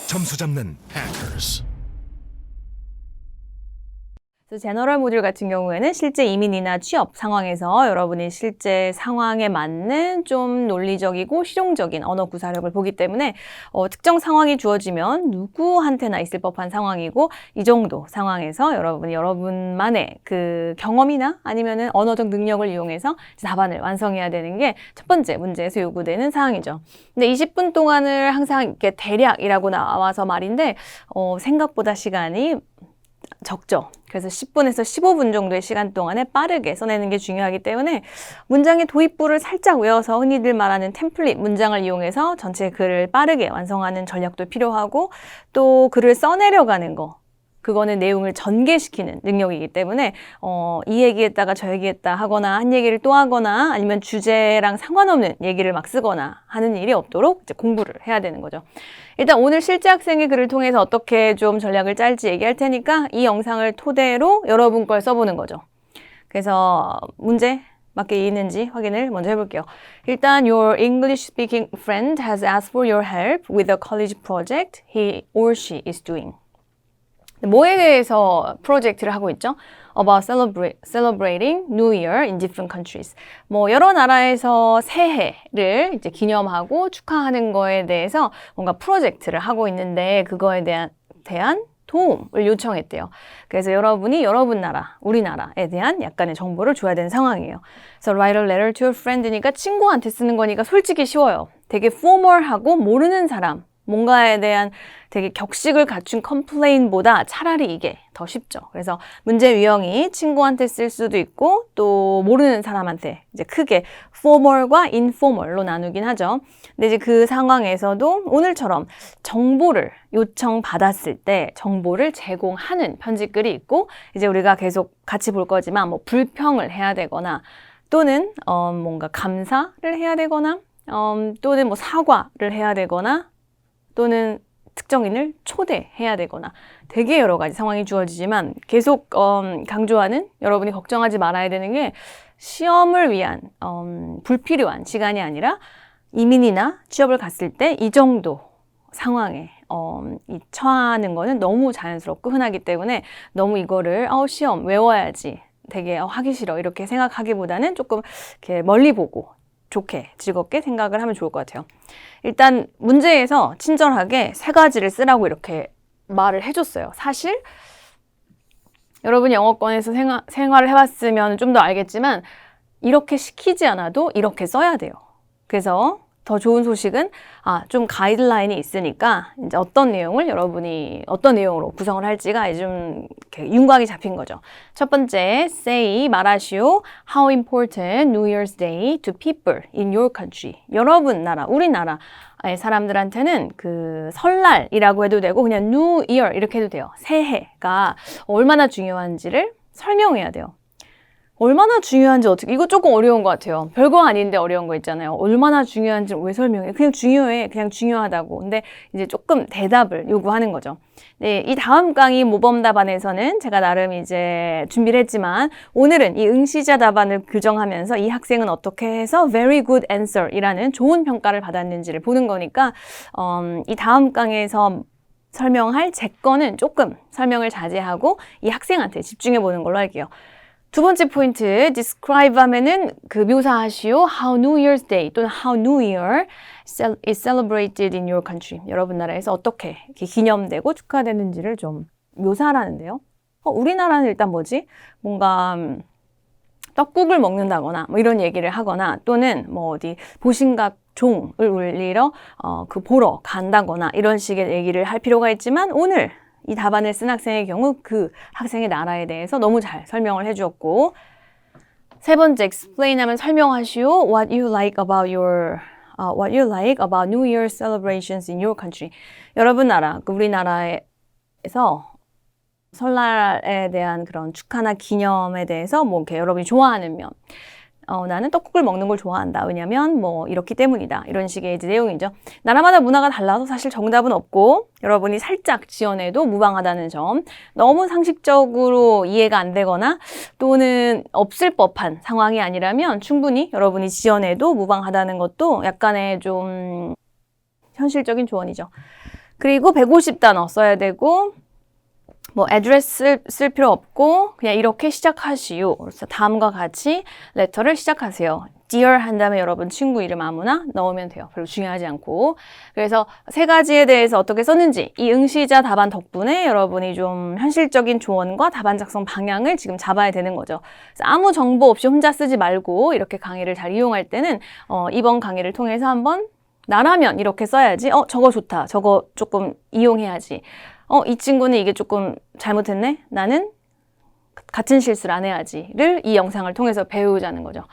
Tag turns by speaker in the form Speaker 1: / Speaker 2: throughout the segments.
Speaker 1: 점수 잡는 Hackers.
Speaker 2: 제너럴 모듈 같은 경우에는 실제 이민이나 취업 상황에서 여러분이 실제 상황에 맞는 좀 논리적이고 실용적인 언어 구사력을 보기 때문에 특정 상황이 주어지면 누구한테나 있을 법한 상황이고, 이 정도 상황에서 여러분이 여러분만의 그 경험이나 아니면은 언어적 능력을 이용해서 답안을 완성해야 되는 게 첫 번째 문제에서 요구되는 사항이죠. 근데 20분 동안을 항상 이렇게 대략이라고 나와서 말인데 생각보다 시간이 적죠. 그래서 10분에서 15분 정도의 시간 동안에 빠르게 써내는 게 중요하기 때문에 문장의 도입부를 살짝 외워서 흔히들 말하는 템플릿 문장을 이용해서 전체 글을 빠르게 완성하는 전략도 필요하고, 또 글을 써내려가는 거, 그거는 내용을 전개시키는 능력이기 때문에 이 얘기했다가 저 얘기했다 하거나 한 얘기를 또 하거나 아니면 주제랑 상관없는 얘기를 막 쓰거나 하는 일이 없도록 이제 공부를 해야 되는 거죠. 일단 오늘 실제 학생의 글을 통해서 어떻게 좀 전략을 짤지 얘기할 테니까 이 영상을 토대로 여러분 걸 써보는 거죠. 그래서 문제 맞게 있는지 확인을 먼저 해볼게요. 일단 your English speaking friend has asked for your help with a college project he or she is doing. 뭐에 대해서 프로젝트를 하고 있죠? About celebrating New Year in different countries. 뭐 여러 나라에서 새해를 이제 기념하고 축하하는 거에 대해서 뭔가 프로젝트를 하고 있는데 그거에 대한 도움을 요청했대요. 그래서 여러분이 여러분 나라, 우리나라에 대한 약간의 정보를 줘야 되는 상황이에요. 그래서 write a letter to a friend니까 친구한테 쓰는 거니까 솔직히 쉬워요. 되게 formal하고 모르는 사람, 뭔가에 대한 되게 격식을 갖춘 컴플레인보다 차라리 이게 더 쉽죠. 그래서 문제 유형이 친구한테 쓸 수도 있고 또 모르는 사람한테 이제 크게 formal과 informal로 나누긴 하죠. 근데 이제 그 상황에서도 오늘처럼 정보를 요청받았을 때 정보를 제공하는 편집글이 있고, 이제 우리가 계속 같이 볼 거지만 뭐 불평을 해야 되거나 또는 뭔가 감사를 해야 되거나 또는 뭐 사과를 해야 되거나 또는 특정인을 초대해야 되거나 되게 여러 가지 상황이 주어지지만 계속 강조하는, 여러분이 걱정하지 말아야 되는 게 시험을 위한 불필요한 시간이 아니라 이민이나 취업을 갔을 때 이 정도 상황에 처하는 거는 너무 자연스럽고 흔하기 때문에 너무 이거를 시험 외워야지 되게 하기 싫어 이렇게 생각하기보다는 조금 이렇게 멀리 보고 좋게 즐겁게 생각을 하면 좋을 것 같아요. 일단 문제에서 친절하게 세 가지를 쓰라고 이렇게 말을 해줬어요. 사실 여러분이 영어권에서 생활을 해봤으면 좀 더 알겠지만 이렇게 시키지 않아도 이렇게 써야 돼요. 그래서 더 좋은 소식은 좀 가이드라인이 있으니까 이제 어떤 내용을 여러분이 어떤 내용으로 구성을 할지가 좀 이렇게 윤곽이 잡힌 거죠. 첫 번째, say 말하시오 how important New Year's Day to people in your country. 여러분 나라, 우리나라의 사람들한테는 그 설날이라고 해도 되고 그냥 New Year 이렇게 해도 돼요. 새해가 얼마나 중요한지를 설명해야 돼요. 얼마나 중요한지 어떻게, 이거 조금 어려운 것 같아요. 별거 아닌데 어려운 거 있잖아요. 얼마나 중요한지 왜 설명해? 그냥 중요해. 그냥 중요하다고. 근데 이제 조금 대답을 요구하는 거죠. 네, 이 다음 강의 모범 답안에서는 제가 나름 이제 준비를 했지만 오늘은 이 응시자 답안을 규정하면서 이 학생은 어떻게 해서 very good answer 이라는 좋은 평가를 받았는지를 보는 거니까 이 다음 강의에서 설명할 제 거는 조금 설명을 자제하고 이 학생한테 집중해 보는 걸로 할게요. 두 번째 포인트, describe 하면은 그 묘사하시오. How New Year's Day 또는 How New Year is celebrated in your country. 여러분 나라에서 어떻게 이렇게 기념되고 축하되는지를 좀 묘사하라는데요. 우리나라는 일단 뭐지? 뭔가 떡국을 먹는다거나 뭐 이런 얘기를 하거나 또는 뭐 어디 보신각 종을 울리러 보러 간다거나 이런 식의 얘기를 할 필요가 있지만 오늘 이 답안을 쓴 학생의 경우 그 학생의 나라에 대해서 너무 잘 설명을 해주었고, 세 번째 explain 하면 설명하시오 what you like about New Year celebrations in your country. 여러분 나라, 우리나라에서 설날에 대한 그런 축하나 기념에 대해서 뭐 이렇게 여러분이 좋아하는 면, 나는 떡국을 먹는 걸 좋아한다. 왜냐면 뭐 이렇기 때문이다. 이런 식의 이제 내용이죠. 나라마다 문화가 달라서 사실 정답은 없고 여러분이 살짝 지어내도 무방하다는 점. 너무 상식적으로 이해가 안 되거나 또는 없을 법한 상황이 아니라면 충분히 여러분이 지어내도 무방하다는 것도 약간의 좀 현실적인 조언이죠. 그리고 150단어 써야 되고 뭐 address 쓸 필요 없고 그냥 이렇게 시작하시오. 그래서 다음과 같이 letter를 시작하세요. Dear 한 다음에 여러분 친구 이름 아무나 넣으면 돼요. 별로 중요하지 않고. 그래서 세 가지에 대해서 어떻게 썼는지 이 응시자 답안 덕분에 여러분이 좀 현실적인 조언과 답안 작성 방향을 지금 잡아야 되는 거죠. 그래서 아무 정보 없이 혼자 쓰지 말고 이렇게 강의를 잘 이용할 때는 이번 강의를 통해서 한번 나라면 이렇게 써야지. 저거 좋다. 저거 조금 이용해야지. 이 친구는 이게 조금 잘못했네? 나는 같은 실수를 안 해야지를 이 영상을 통해서 배우자는 거죠.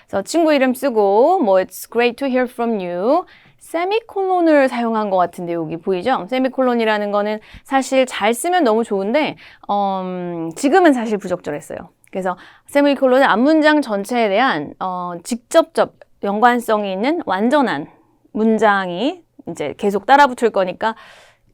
Speaker 2: 그래서 친구 이름 쓰고 뭐 It's great to hear from you. 세미콜론을 사용한 것 같은데 여기 보이죠? 세미콜론이라는 거는 사실 잘 쓰면 너무 좋은데 지금은 사실 부적절했어요. 그래서 세미콜론은 앞문장 전체에 대한 직접적 연관성이 있는 완전한 문장이 이제 계속 따라 붙을 거니까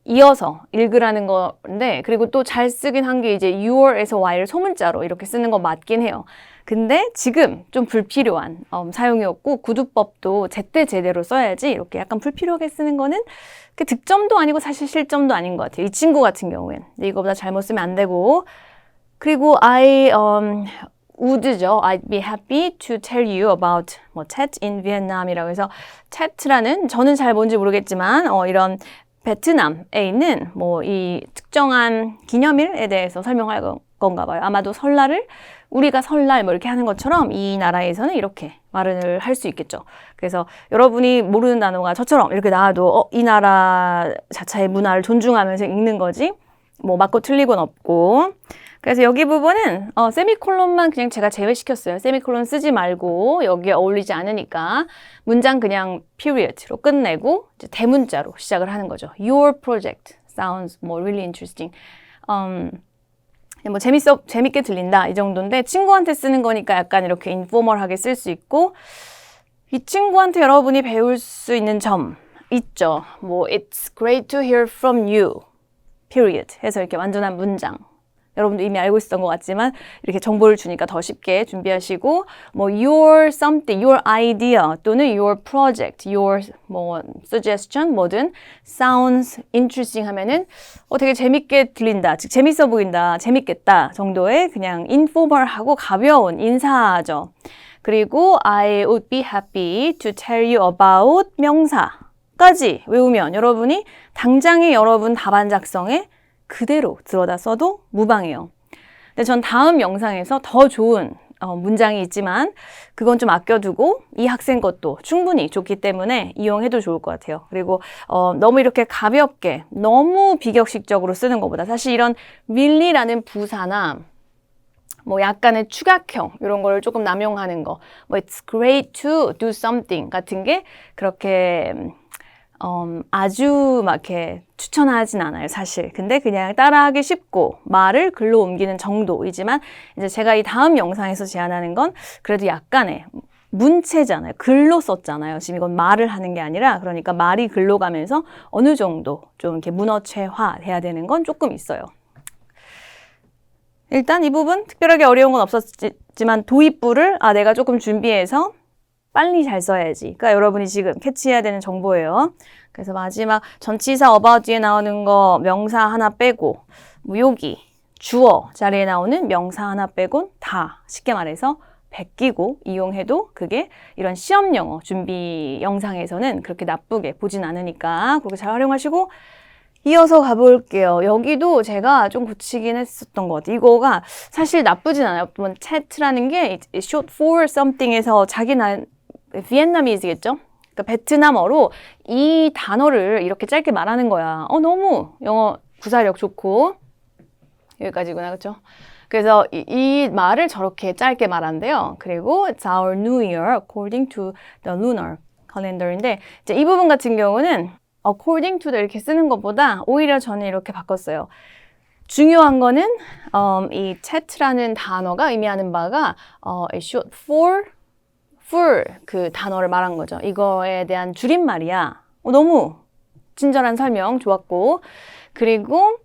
Speaker 2: 이어서 읽으라는 건데 그리고 또 잘 쓰긴 한 게 이제 your에서 y를 소문자로 이렇게 쓰는 거 맞긴 해요. 근데 지금 좀 불필요한 사용이었고 구두법도 제때 제대로 써야지 이렇게 약간 불필요하게 쓰는 거는 그 득점도 아니고 사실 실점도 아닌 것 같아요. 이 친구 같은 경우엔 이거보다 잘못 쓰면 안 되고 그리고 would죠. I'd be happy to tell you about 뭐 Tet in Vietnam이라고 해서 Tet라는 저는 잘 뭔지 모르겠지만 이런 베트남에 있는 뭐 이 특정한 기념일에 대해서 설명할 건가 봐요. 아마도 설날을 우리가 설날 뭐 이렇게 하는 것처럼 이 나라에서는 이렇게 말을 할 수 있겠죠. 그래서 여러분이 모르는 단어가 저처럼 이렇게 나와도 이 나라 자체의 문화를 존중하면서 읽는 거지 뭐 맞고 틀린 건 없고 그래서 여기 부분은 세미콜론만 그냥 제가 제외시켰어요. 세미콜론 쓰지 말고 여기에 어울리지 않으니까 문장 그냥 period로 끝내고 이제 대문자로 시작을 하는 거죠. Your project sounds more really interesting. 뭐 재밌게 들린다 이 정도인데 친구한테 쓰는 거니까 약간 이렇게 인포멀하게 쓸 수 있고 이 친구한테 여러분이 배울 수 있는 점 있죠. 뭐 It's great to hear from you. period 해서 이렇게 완전한 문장. 여러분도 이미 알고 있었던 것 같지만 이렇게 정보를 주니까 더 쉽게 준비하시고 뭐 your something, your idea 또는 your project, your 뭐 suggestion 뭐든 sounds interesting 하면은 되게 재밌게 들린다, 즉 재밌어 보인다, 재밌겠다 정도의 그냥 informal하고 가벼운 인사죠. 그리고 I would be happy to tell you about 명사까지 외우면 여러분이 당장의 여러분 답안 작성에 그대로 들어다 써도 무방해요. 근데 전 다음 영상에서 더 좋은 문장이 있지만 그건 좀 아껴두고 이 학생 것도 충분히 좋기 때문에 이용해도 좋을 것 같아요. 그리고 너무 이렇게 가볍게 너무 비격식적으로 쓰는 것보다 사실 이런 really라는 부사나 뭐 약간의 축약형 이런 거를 조금 남용하는 거 뭐 it's great to do something 같은 게 그렇게 아주 막 이렇게 추천하진 않아요, 사실. 근데 그냥 따라하기 쉽고 말을 글로 옮기는 정도이지만 이제 제가 이 다음 영상에서 제안하는 건 그래도 약간의 문체잖아요. 글로 썼잖아요. 지금 이건 말을 하는 게 아니라 그러니까 말이 글로 가면서 어느 정도 좀 이렇게 문어체화 돼야 되는 건 조금 있어요. 일단 이 부분 특별하게 어려운 건 없었지만 도입부를 내가 조금 준비해서 빨리 잘 써야지. 그러니까 여러분이 지금 캐치해야 되는 정보예요. 그래서 마지막 전치사 about 뒤에 나오는 거 명사 하나 빼고 뭐 여기 주어 자리에 나오는 명사 하나 빼곤 다 쉽게 말해서 베끼고 이용해도 그게 이런 시험 영어 준비 영상에서는 그렇게 나쁘게 보진 않으니까 그렇게 잘 활용하시고 이어서 가볼게요. 여기도 제가 좀 고치긴 했었던 것 같아요. 이거가 사실 나쁘진 않아요. chat라는 게 short for something에서 비엔나미즈겠죠? 그러니까 베트남어로 이 단어를 이렇게 짧게 말하는 거야. 너무 영어 구사력 좋고 여기까지구나, 그렇죠? 그래서 이 말을 저렇게 짧게 말한대요. 그리고 it's our new year according to the lunar calendar인데 이제 이 부분 같은 경우는 according to 이렇게 쓰는 것보다 오히려 저는 이렇게 바꿨어요. 중요한 거는 이 chat라는 단어가 의미하는 바가 short for 그 단어를 말한 거죠. 이거에 대한 줄임말이야. 너무 친절한 설명 좋았고 그리고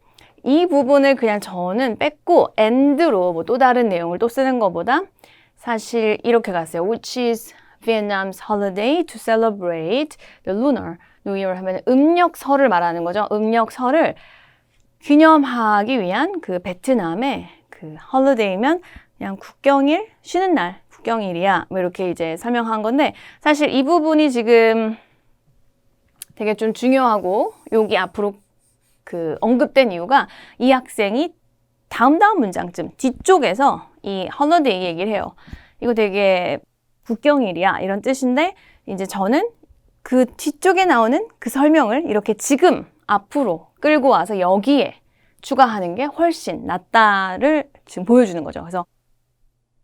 Speaker 2: 이 부분을 그냥 저는 뺐고 and로 뭐 또 다른 내용을 또 쓰는 것보다 사실 이렇게 갔어요. Which is Vietnam's holiday to celebrate the lunar New Year 하면 음력설을 말하는 거죠. 음력설을 기념하기 위한 그 베트남의 그 홀리데이면 그냥 국경일, 쉬는 날, 국경일이야. 뭐 이렇게 이제 설명한 건데 사실 이 부분이 지금 되게 좀 중요하고 여기 앞으로 그 언급된 이유가 이 학생이 다음 문장쯤 뒤쪽에서 이 홀리데이 얘기를 해요. 이거 되게 국경일이야 이런 뜻인데 이제 저는 그 뒤쪽에 나오는 그 설명을 이렇게 지금 앞으로 끌고 와서 여기에 추가하는 게 훨씬 낫다를 지금 보여주는 거죠. 그래서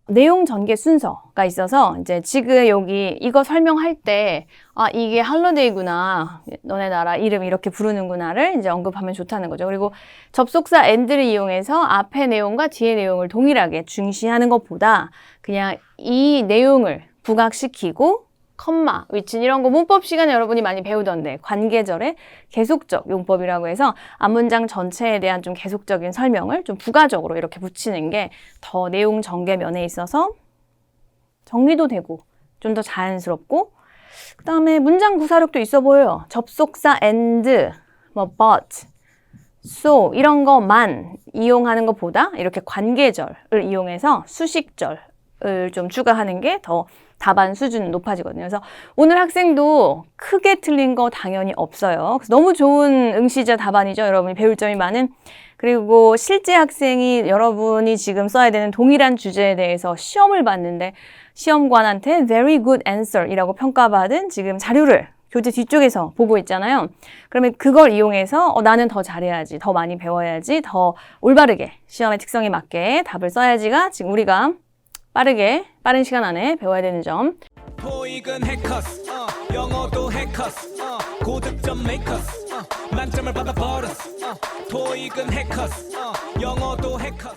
Speaker 2: 내용 전개 순서가 있어서 이제 지금 여기 이거 설명할 때 아 이게 할로데이구나 너네 나라 이름 이렇게 부르는구나를 이제 언급하면 좋다는 거죠. 그리고 접속사 and를 이용해서 앞의 내용과 뒤의 내용을 동일하게 중시하는 것보다 그냥 이 내용을 부각시키고 컴마, 위친 이런 거 문법 시간에 여러분이 많이 배우던데 관계절의 계속적 용법이라고 해서 앞문장 전체에 대한 좀 계속적인 설명을 좀 부가적으로 이렇게 붙이는 게 더 내용 전개 면에 있어서 정리도 되고 좀 더 자연스럽고 그 다음에 문장 구사력도 있어 보여요. 접속사 and, 뭐 but, so 이런 거만 이용하는 것보다 이렇게 관계절을 이용해서 수식절을 좀 추가하는 게 더 답안 수준 높아지거든요. 그래서 오늘 학생도 크게 틀린 거 당연히 없어요. 그래서 너무 좋은 응시자 답안이죠. 여러분이 배울 점이 많은. 그리고 실제 학생이 여러분이 지금 써야 되는 동일한 주제에 대해서 시험을 봤는데 시험관한테 very good answer 이라고 평가받은 지금 자료를 교재 뒤쪽에서 보고 있잖아요. 그러면 그걸 이용해서 나는 더 잘해야지, 더 많이 배워야지, 더 올바르게 시험의 특성에 맞게 답을 써야지가 지금 우리가 빠른 시간 안에 배워야 되는 점.
Speaker 3: 토익은 해커스, 영어도 해커스, 고득점 메이커스, 만점을 받아 버렸어. 토익은 해커스, 영어도 해커스.